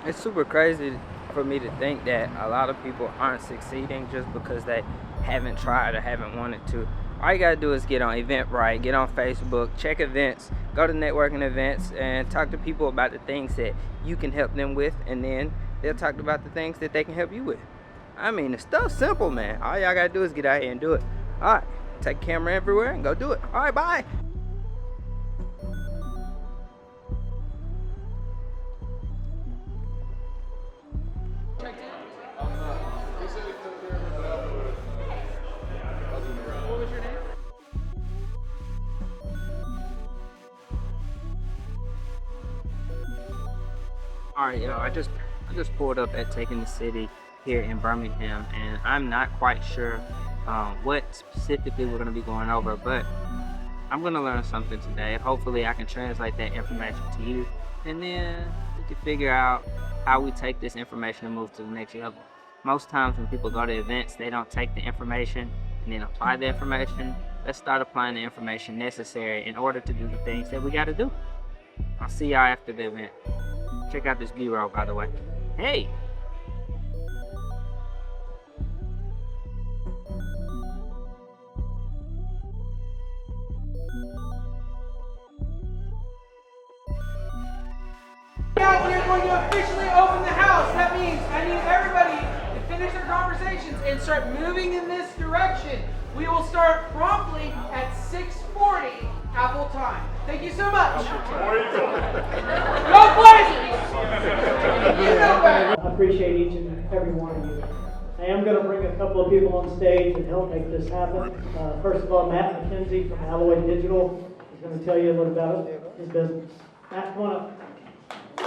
It's super crazy for me to think that a lot of people aren't succeeding just because they haven't tried or haven't wanted to. All you gotta do is get on Eventbrite, get on Facebook, check events, go to networking events, and talk to people about the things that you can help them with, and then they'll talk about the things that they can help you with. I mean, the stuff's simple, man. All y'all gotta do is get out here and do it. All right, take a camera everywhere and go do it. All right, bye. All right, I just pulled up at Taking the City here in Birmingham, and I'm not quite sure what specifically we're going to be going over, but I'm going to learn something today. Hopefully, I can translate that information to you, and then we can figure out how we take this information and move to the next level. Most times when people go to events, they don't take the information and then apply the information. Let's start applying the information necessary in order to do the things that we got to do. I'll see y'all after the event. Check out this B-roll, by the way. Hey! Now we are going to officially open the house. That means I need everybody to finish their conversations and start moving in this direction. We will start promptly at 6:40 Apple time. Thank you so much. Go Blazers! You know better. I appreciate each and every one of you. I am going to bring a couple of people on stage and help make this happen. First of all, Matt McKenzie from Alloy Digital is going to tell you a little about his business. Matt, come on up. I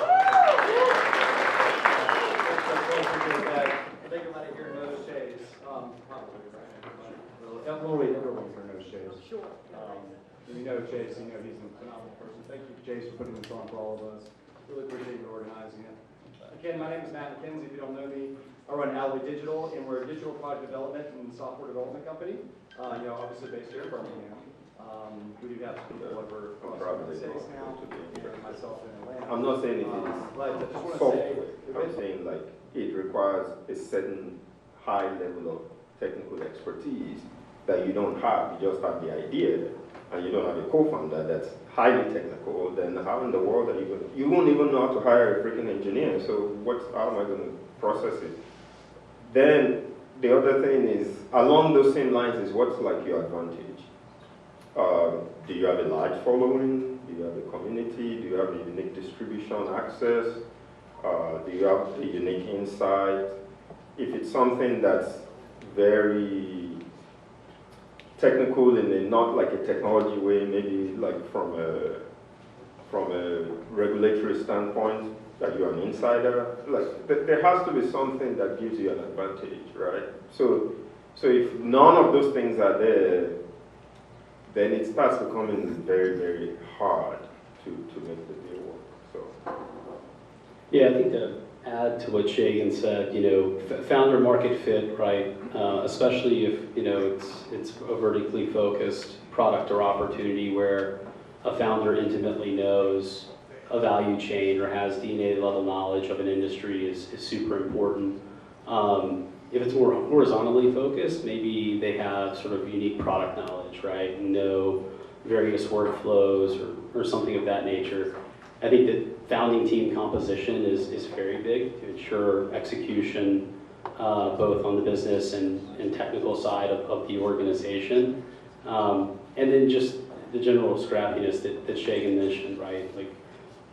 think everybody here knows Chase. Probably, right? Everyone here knows Chase. Sure. You know Chase, you know he's a phenomenal person. Thank you, Chase, for putting this on for all of us. Really appreciate you organizing it. Again, my name is Matt McKenzie. If you don't know me, I run Alloy Digital, and we're a digital product development and software development company. Obviously based here in Birmingham. We do have people over across the states now, and myself in Atlanta. I'm not saying it is But I just want to software. say, I'm saying like it requires a certain high level of technical expertise that you don't have. You just have the idea, and you don't have a co-founder that's highly technical. Then how in the world are you won't even know how to hire a freaking engineer. So how am I going to process it? Then the other thing is, along those same lines, is what's like your advantage? Do you have a large following? Do you have a community? Do you have a unique distribution access? Do you have a unique insight? If it's something that's very technical in a not like a technology way, maybe like from a regulatory standpoint, that you're an insider, like there has to be something that gives you an advantage, right? So if none of those things are there, then it starts becoming very, very hard to make the deal work. So. Yeah, I think to add to what Shagan said, founder market fit, right? Especially if it's a vertically focused product or opportunity where a founder intimately knows a value chain or has DNA level knowledge of an industry is super important. If it's more horizontally focused, maybe they have sort of unique product knowledge, right? Know various workflows or something of that nature. I think that founding team composition is very big to ensure execution, both on the business and technical side of the organization. And then just the general scrappiness that Shagan mentioned, right? Like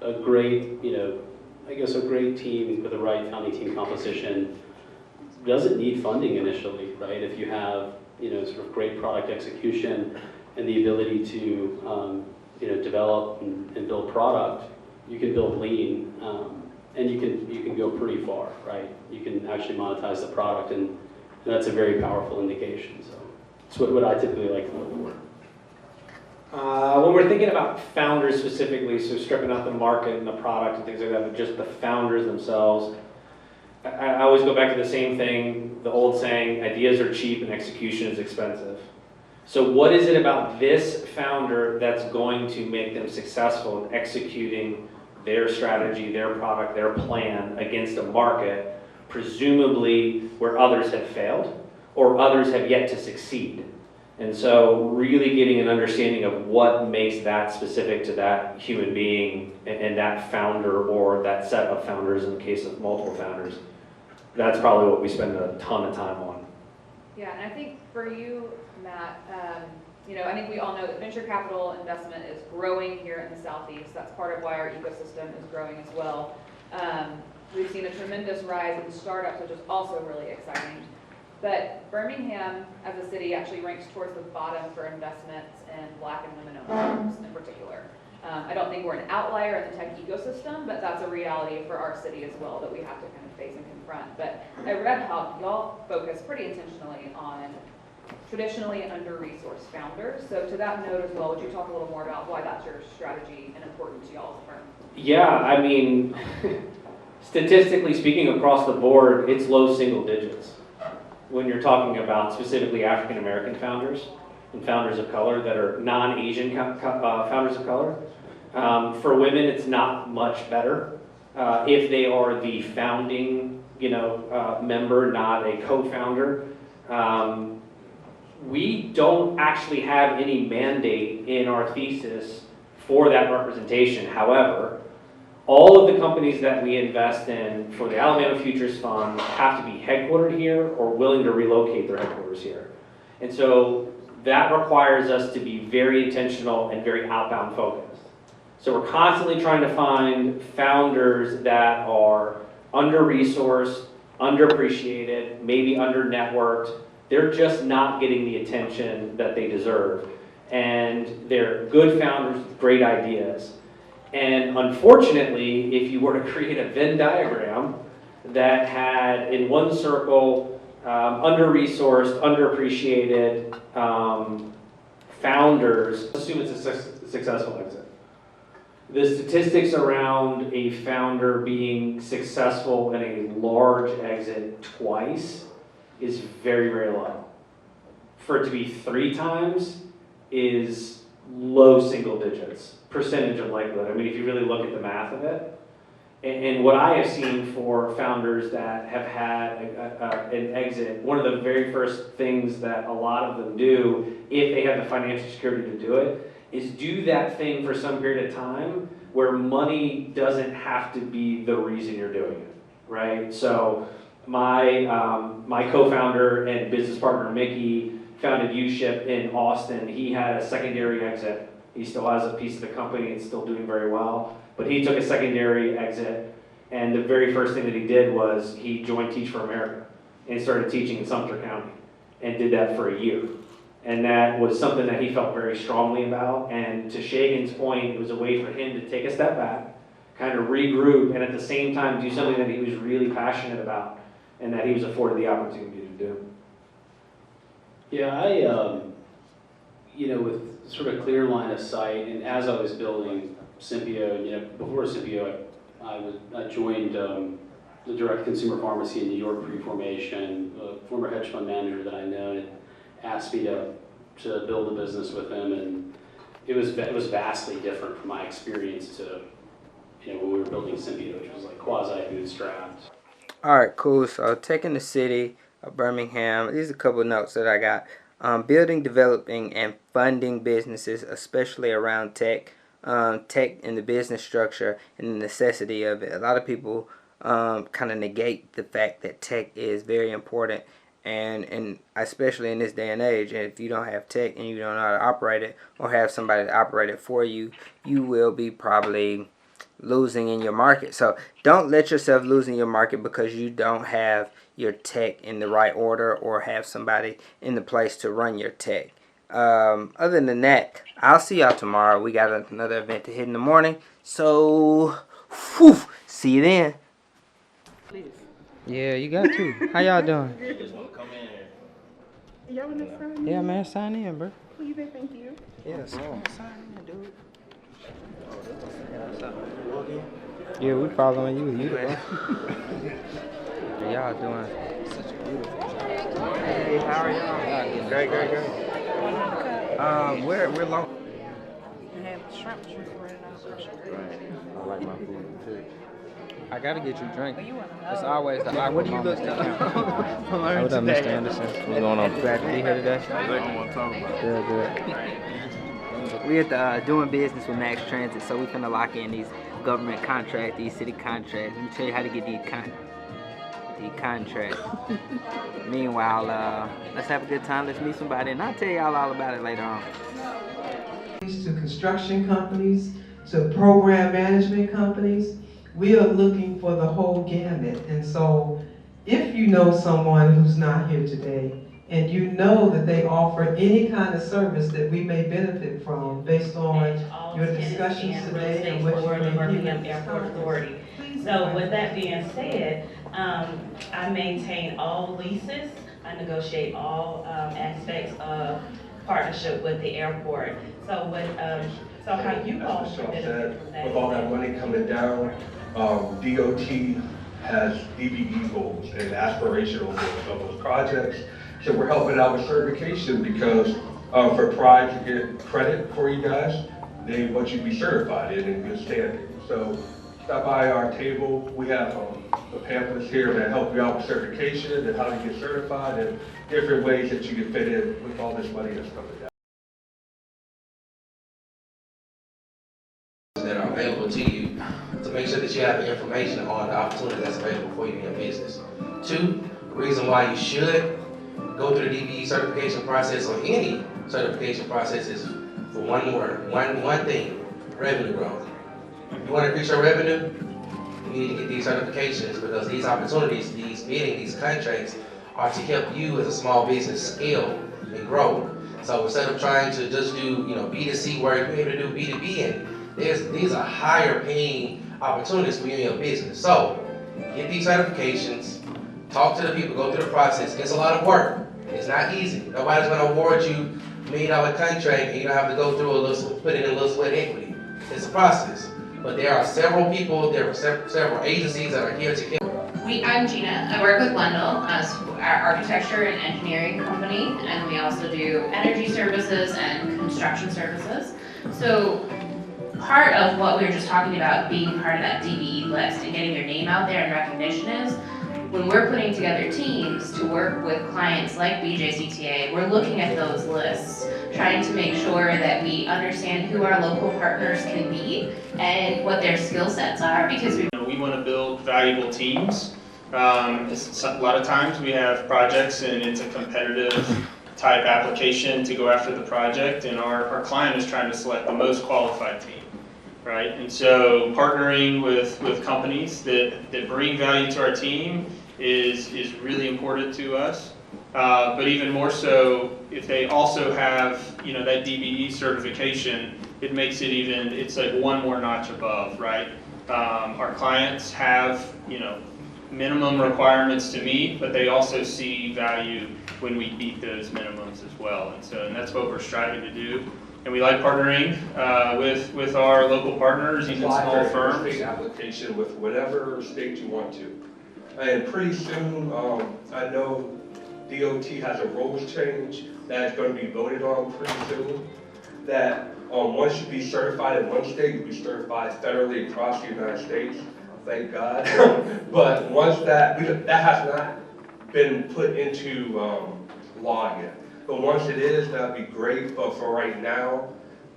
a great, a great team with the right founding team composition doesn't need funding initially, right? If you have, sort of great product execution and the ability to, develop and build product, you can build lean, and you can go pretty far, right? You can actually monetize the product, and that's a very powerful indication. So it's what I typically like to look for. When we're thinking about founders specifically, so stripping out the market and the product and things like that, but just the founders themselves, I always go back to the same thing, the old saying, ideas are cheap and execution is expensive. So what is it about this founder that's going to make them successful in executing their strategy, their product, their plan against a market, presumably where others have failed or others have yet to succeed. And so really getting an understanding of what makes that specific to that human being and that founder or that set of founders in the case of multiple founders, that's probably what we spend a ton of time on. Yeah, and I think for you, Matt, I think we all know that venture capital investment is growing here in the Southeast. That's part of why our ecosystem is growing as well. We've seen a tremendous rise in startups, which is also really exciting. But Birmingham, as a city, actually ranks towards the bottom for investments in Black and women-owned firms in particular. I don't think we're an outlier in the tech ecosystem, but that's a reality for our city as well that we have to kind of face and confront. But at Red Hawk, y'all focus pretty intentionally on traditionally under-resourced founders. So to that note as well, would you talk a little more about why that's your strategy and important to y'all as a firm? Yeah, I mean, statistically speaking, across the board, it's low single digits when you're talking about specifically African American founders and founders of color that are non-Asian founders of color. For women, it's not much better. If they are the founding, member, not a co-founder. We don't actually have any mandate in our thesis for that representation. However, all of the companies that we invest in for the Alabama Futures Fund have to be headquartered here or willing to relocate their headquarters here. And so that requires us to be very intentional and very outbound focused. So we're constantly trying to find founders that are under-resourced, underappreciated, maybe under-networked. They're just not getting the attention that they deserve. And they're good founders with great ideas. And unfortunately, if you were to create a Venn diagram that had in one circle under-resourced, underappreciated founders, assume it's a successful exit. The statistics around a founder being successful in a large exit twice is very, very low. For it to be 3 times is low single digits percentage of likelihood. I mean, if you really look at the math of it, and what I have seen for founders that have had an exit, one of the very first things that a lot of them do, if they have the financial security to do it, is do that thing for some period of time where money doesn't have to be the reason you're doing it, right? So my co-founder and business partner, Mickey, founded U-Ship in Austin. He had a secondary exit. He still has a piece of the company. It's still doing very well. But he took a secondary exit, and the very first thing that he did was he joined Teach for America and started teaching in Sumter County and did that for a year. And that was something that he felt very strongly about. And to Shagan's point, it was a way for him to take a step back, kind of regroup, and at the same time do something that he was really passionate about and that he was afforded the opportunity to do. Yeah, I, with sort of clear line of sight, and as I was building Symbio, before Symbio, I joined the direct consumer pharmacy in New York pre-formation. A former hedge fund manager that I know asked me to build a business with him, and it was vastly different from my experience to when we were building Symbio, which was like quasi-bootstrapped. All right, cool. So taking the city of Birmingham, these are a couple of notes that I got. Building, developing, and funding businesses, especially around tech. Tech and the business structure and the necessity of it. A lot of people kind of negate the fact that tech is very important, and especially in this day and age. And if you don't have tech and you don't know how to operate it, or have somebody to operate it for you, you will be probably losing in your market. So don't let yourself lose in your market because you don't have your tech in the right order or have somebody in the place to run your tech. Other than that, I'll see y'all tomorrow. We got another event to hit in the morning. So, see you then. Yeah, you got to. How y'all doing? Y'all want to sign in? Yeah, man, sign in, bro. Please and thank you. Yeah, sign in, dude. Yeah, we following you. You the y'all doing such a beautiful job. Hey, how are y'all? Great. We're long. and have shrimp juice running out of the Right. I like my food too. I gotta get you a drink. It's always the awkward moments that count. Hey, what up, Mr. Anderson? What's going on? Glad to be here today. I don't want to talk about it. Good. We at the doing business with Max Transit, so we finna lock in these government contracts, these city contracts. Let me tell you how to get these contracts. Meanwhile, let's have a good time. Let's meet somebody, and I'll tell y'all all about it later on. To construction companies, to program management companies, we are looking for the whole gamut. And so if you know someone who's not here today, and you know that they offer any kind of service that we may benefit from based on your discussions today and what you may hear in Airport Authority. So with that being said, I maintain all leases. I negotiate all aspects of partnership with the airport. So with so how you all benefit from that? With all that money coming down, DOT has DBE goals and aspirational goals of those projects. So we're helping out with certification because for Pride to get credit for you guys, they want you to be certified in good standing. So stop by our table. We have the pamphlets here that help you out with certification and how to get certified and different ways that you can fit in with all this money that's coming down. That are available to you to make sure that you have the information on the opportunity that's available for you in your business. Two, the reason why you should go through the DBE certification process or any certification process is for one thing, revenue growth. If you want to increase your revenue, you need to get these certifications because these opportunities, these bidding, these contracts are to help you as a small business scale and grow. So instead of trying to just do B2C work, you're able to do B2B, and these are higher paying opportunities for you in your business. So get these certifications, talk to the people, go through the process. It's a lot of work. It's not easy. Nobody's going to award you $1 million contract and you don't have to go through put in a little sweat equity. It's a process. But there are several people, there are several agencies that are here to help. I'm Gina. I work with Wendell as our architecture and engineering company, and we also do energy services and construction services. So part of what we were just talking about being part of that DBE list and getting your name out there and recognition is when we're putting together teams to work with clients like BJCTA, we're looking at those lists, trying to make sure that we understand who our local partners can be and what their skill sets are, because we want to build valuable teams. A lot of times we have projects and it's a competitive type application to go after the project, and our client is trying to select the most qualified team. Right, and so partnering with companies that bring value to our team is really important to us. But even more so, if they also have that DBE certification, it makes it's like one more notch above, right? Our clients have minimum requirements to meet, but they also see value when we beat those minimums as well. And that's what we're striving to do. And we like partnering with our local partners, even small firms. State application with whatever state you want to. And pretty soon, I know DOT has a rules change that's going to be voted on pretty soon. That once you be certified in one state, you'll be certified federally across the United States. Thank God. But once that has not been put into law yet. But once it is, that'd be great. But for right now,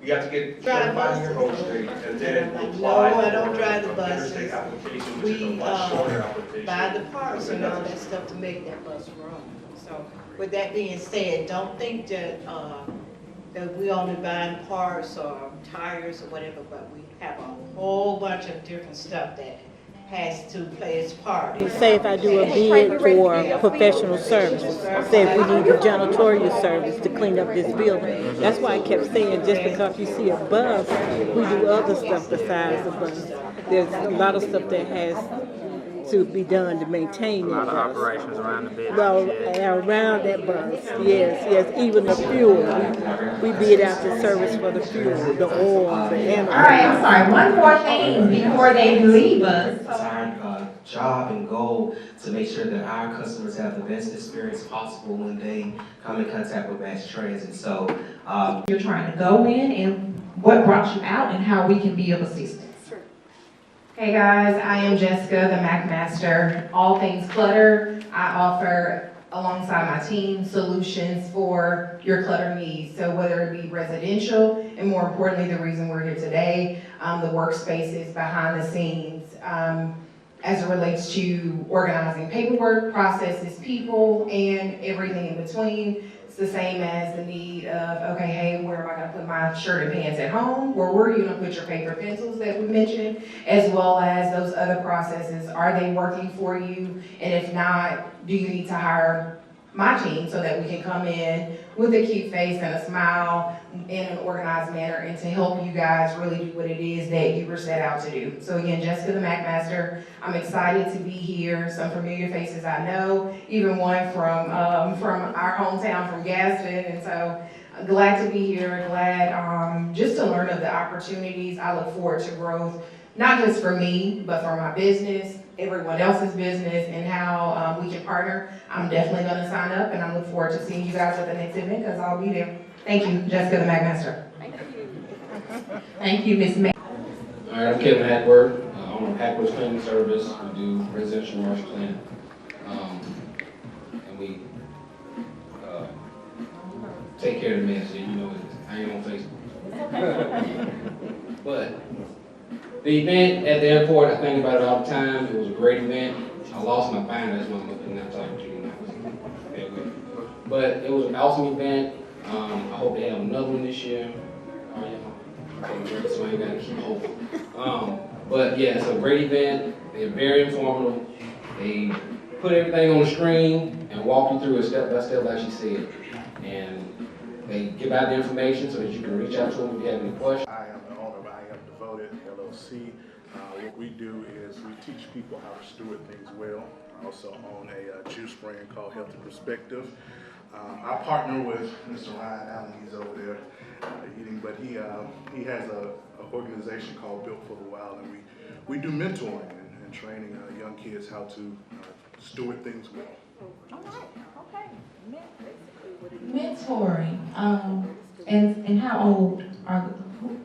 you have to get certified in your home state and then apply No, I don't drive the for buses. interstate application, which is a We much shorter application. buy the parts and all that stuff to make that bus run. So with that being said, don't think that that we only buying parts or tires or whatever, but we have a whole bunch of different stuff that has to play its part. Say if I do a bid for professional services, say if we need a janitorial service to clean up this building. That's why I kept saying just because you see a bus, we do other stuff besides the bus. There's a lot of stuff that has to be done to maintain A lot that of bus. operations around the business. Well, around that bus, yes, even the fuel. We bid out the service for the fuel, the oil, the animal. All right, I'm sorry. One more thing before they leave us. Our job and goal to make sure that our customers have the best experience possible when they come in contact with Mass Transit. So You're trying to go in and what brought you out and how we can be of assistance. Hey guys, I am Jessica, the Mac Master. All things clutter. I offer, alongside my team, solutions for your clutter needs. So whether it be residential, and more importantly, the reason we're here today, the workspaces behind the scenes, as it relates to organizing paperwork, processes, people, and everything in between. It's the same as the need of, okay, hey, where am I gonna put my shirt and pants at home? Where were you gonna put your paper pencils that we mentioned? As well as those other processes, are they working for you? And if not, do you need to hire my team so that we can come in with a cute face and a smile in an organized manner and to help you guys really do what it is that you were set out to do. So again, Jessica the Mac Master, I'm excited to be here. Some familiar faces I know, even one from our hometown, from Gadsden, and so glad to be here, glad just to learn of the opportunities. I look forward to growth, not just for me, but for my business, everyone else's business, and how we can partner. I'm definitely going to sign up, and I look forward to seeing you guys at the next event because I'll be there. Thank you, Jessica the Mac Master. Thank you, Ms. May. All right, I'm Kevin Hackworth. I'm Hackworth's Cleaning Service. We do residential wash cleaning. And we take care of the mess. You know, I ain't on Facebook. But the event at the airport, I think about it all the time. It was a great event. I lost my binder, that's why I'm not talking to you now. But it was an awesome event. I hope they have another one this year. Oh, yeah. Okay, so I ain't gotta keep hoping. But yeah, it's a great event. They're very informative. They put everything on the screen and walk you through it step by step, like she said. And they give out the information so that you can reach out to them if you have any questions. I am the owner of I Am Devoted LLC. What we do is we teach people how to steward things well. I also own a juice brand called Healthy Perspective. I partner with Mr. Ryan Allen. He's over there eating, but he has an organization called Built for the Wild, and we do mentoring and training young kids how to steward things well. All right, okay. Mentoring, and how old are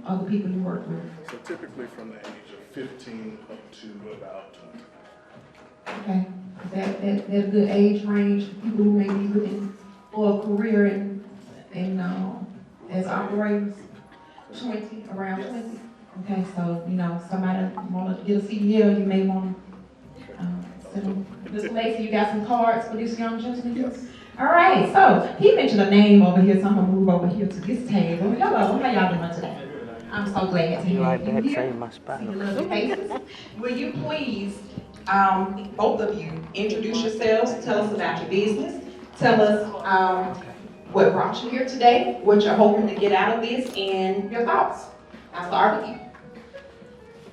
the people you work with? So typically from the age of 15 up to about 20. Okay, is that a good age range for people who may be looking for a career as operators? 20, around 20? Okay, so, you know, somebody want to get a CDL, you may want to send them. Ms. Lacey, you got some cards for this young gentleman? Yes. All right, so he mentioned a name over here, so I'm going to move over here to this table. Hello, how y'all doing today? I'm so glad to You like have that? you Save here. my spot. See your lovely faces. Will you please, both of you, introduce yourselves, tell us about your business, tell us what brought you here today, what you're hoping to get out of this, and your thoughts. I'll start with you.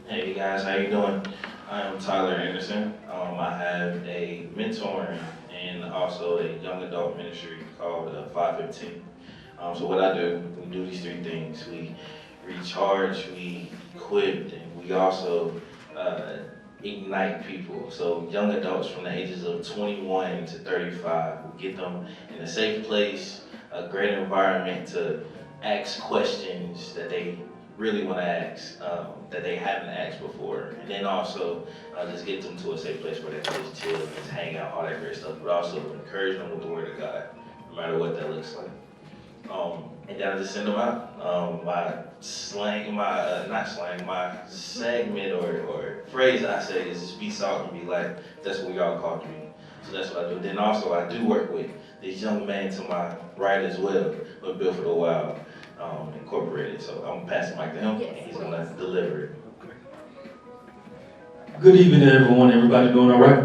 Hey guys, how you doing? I'm Tyler Anderson. I have a mentoring and also a young adult ministry called 515. So what I do, we do these three things. We recharge, we equip, and we also ignite people. So young adults from the ages of 21 to 35, we get them in a safe place, a great environment to ask questions that they really want to ask, that they haven't asked before. And then also just get them to a safe place where they can just chill and just hang out, all that great stuff, but also encourage them with the word of God, no matter what that looks like. And then I just send them out. My slang, my segment or phrase I say is just be salt and be light. That's what y'all call me. So that's what I do. Then also I do work with this young man to my right as well, with Built for the Wild Incorporated. So I'm gonna pass the mic to him, and he's gonna deliver it. Good evening, everyone. Everybody doing all right?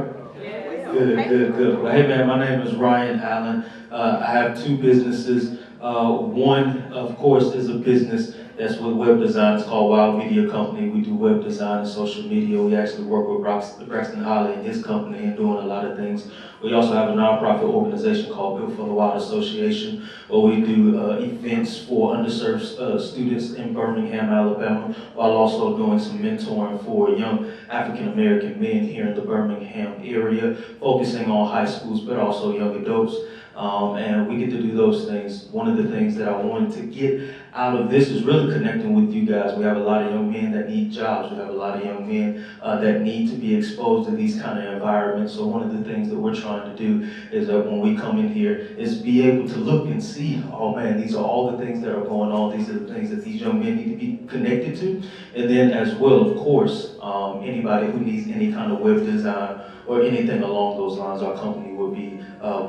Good. Well, hey, man, my name is Ryan Allen. I have two businesses. One, of course, is a business that's with web design. It's called Wild Media Company. We do web design and social media. We actually work with Braxton Holly and his company and doing a lot of things. We also have a nonprofit organization called Built for the Wild Association, where we do events for underserved students in Birmingham, Alabama, while also doing some mentoring for young African-American men here in the Birmingham area, focusing on high schools, but also young adults. And we get to do those things. One of the things that I wanted to get out of this is really connecting with you guys. We have a lot of young men that need jobs. We have a lot of young men that need to be exposed to these kind of environments. So one of the things that we're trying to do is that when we come in here is be able to look and see, oh man, these are all the things that are going on. These are the things that these young men need to be connected to. And then as well, of course, anybody who needs any kind of web design or anything along those lines, our company will be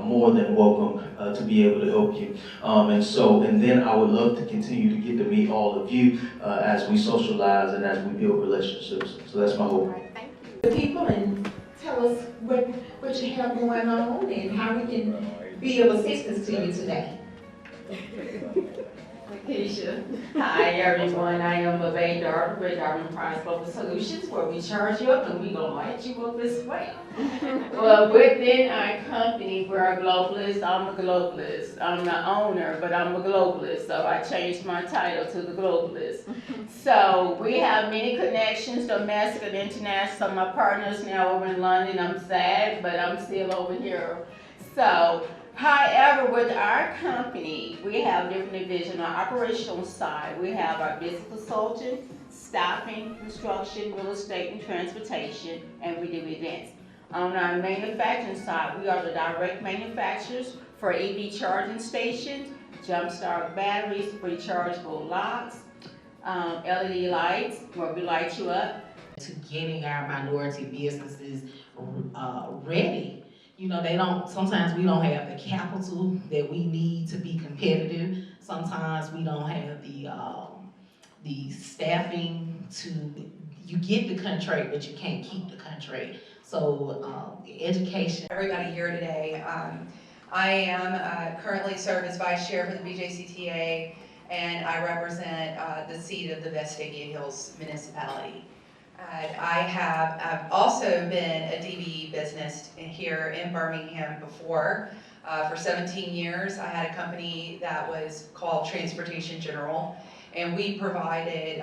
more than welcome to be able to help you. And then I would love to continue to get to meet all of you as we socialize and as we build relationships. So that's my hope. The people, and tell us what you have going on and how we can be of assistance to you today. Keisha. Hi everyone, I am LaVey Darby with Darby Price Global Solutions, where we charge you up and we gonna light you up as well. Well, within our company, we're a globalist. I'm a globalist. I'm the owner, but I'm a globalist, so I changed my title to the globalist. So we have many connections, domestic and international. So my partner's now over in London. I'm sad, but I'm still over here. So, however, with our company, we have different divisions. On our operational side, we have our business consultant, staffing, construction, real estate, and transportation, and we do events. On our manufacturing side, we are the direct manufacturers for EV charging stations, jump start batteries, rechargeable locks, LED lights, where we light you up. To getting our minority businesses ready. You know, sometimes we don't have the capital that we need to be competitive. Sometimes we don't have the staffing you get the contract, but you can't keep the contract. So education. Everybody here today. I am currently serve as vice chair for the BJCTA, and I represent the seat of the Vestavia Hills municipality. I've also been a DBE business here in Birmingham before. For 17 years, I had a company that was called Transportation General, and we provided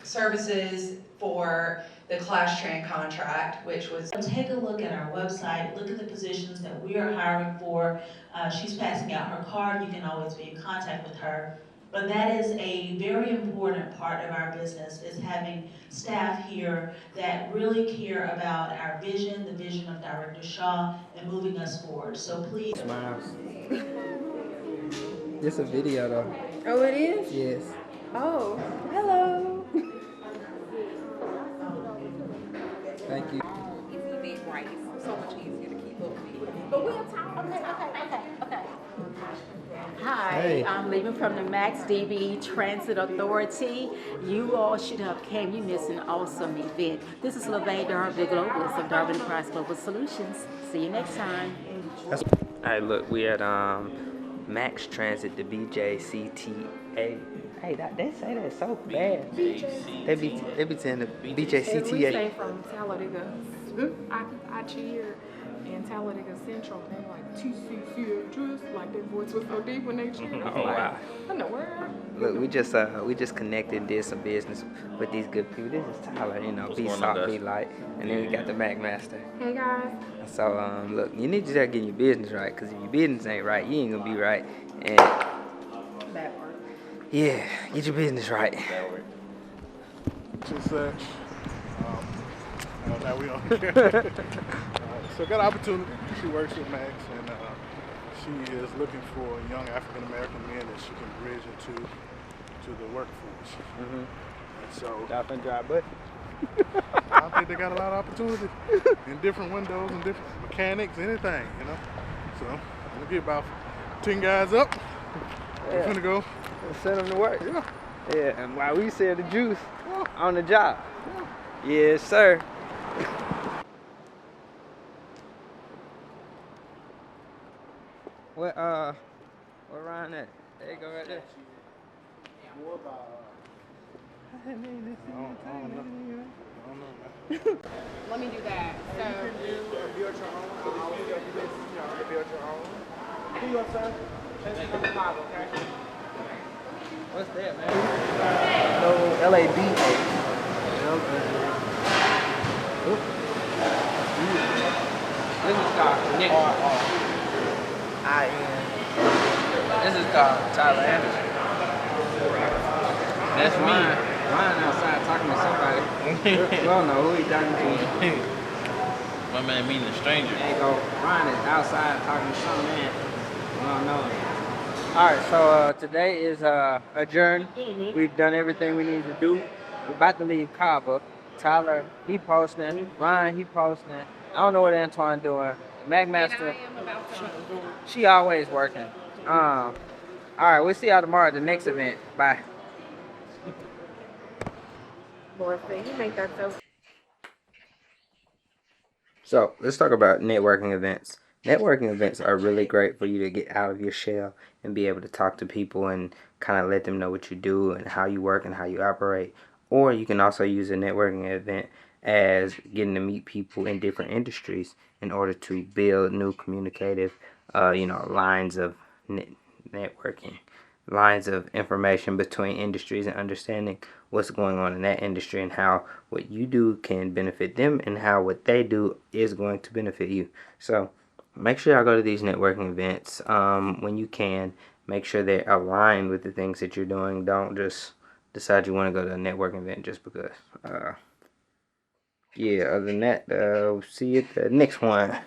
services for the Class Tran contract, which was... Take a look at our website, look at the positions that we are hiring for. She's passing out her card. You can always be in contact with her. But that is a very important part of our business, is having staff here that really care about our vision, the vision of Director Shaw, and moving us forward. So please. Smiles. It's a video though. Oh, it is? Yes. Oh, hello. Thank you. If you did right, it's so much easier to keep up with. But we'll talk. Okay. Hi, Hey. I'm leaving from the Max DB Transit Authority. You all should have came. You missed an awesome event. This is LaVey Darby, the globalist of Darby Price Global Solutions. See you next time. All right, look, we at Max Transit, the BJCTA. Hey, they say that so bad. They be saying the BJCTA. We say from Talladega. I cheer in Talladega Central. They like TCC just like their voice was so deep when they cheered. Oh wow. I know where. Look, we just connected and did some business with these good people. This is Tyler, you know, be soft, be light, and then we got the Mac Master. Hey guys. So look, you need to start getting your business right, cause if your business ain't right, you ain't gonna be right. And That work. yeah, get your business right. To such. Now we on. So got an opportunity. She works with Max, and she is looking for young African American men that she can bridge to the workforce. Mm-hmm. And so Drop and drop, but I think they got a lot of opportunity in different windows and different mechanics, anything, you know. So I'm gonna get about 10 guys up. We're gonna go. Send them to work. Yeah. Yeah, and while we sell the juice on the job. Yes, sir. What Ryan at? There you go right there. I don't know, man. Let me do that. You can build your own. So this is your business, you know, build your own. Here you go, sir. Change number 5, okay? What's that, man? No, LAB8. This is called Nick. I am. This is called Tyler Anderson. That's Ryan. Ryan outside talking to somebody. We don't know who he talking to. My man meeting a stranger. There you go. Ryan is outside talking to some man. We don't know him. Alright, so today is adjourned. We've done everything we need to do. We're about to leave Kava. Tyler, he posting. Ryan, he posting. I don't know what Antoine doing. Magmaster, she always working. Alright, we'll see y'all tomorrow at the next event. Bye. So let's talk about networking events. Networking events are really great for you to get out of your shell and be able to talk to people and kind of let them know what you do and how you work and how you operate. Or you can also use a networking event as getting to meet people in different industries in order to build new communicative, lines of networking, lines of information between industries and understanding what's going on in that industry and how what you do can benefit them and how what they do is going to benefit you. So make sure y'all go to these networking events when you can. Make sure they're aligned with the things that you're doing. Don't just decide you want to go to a networking event just because. Other than that, see you at the next one.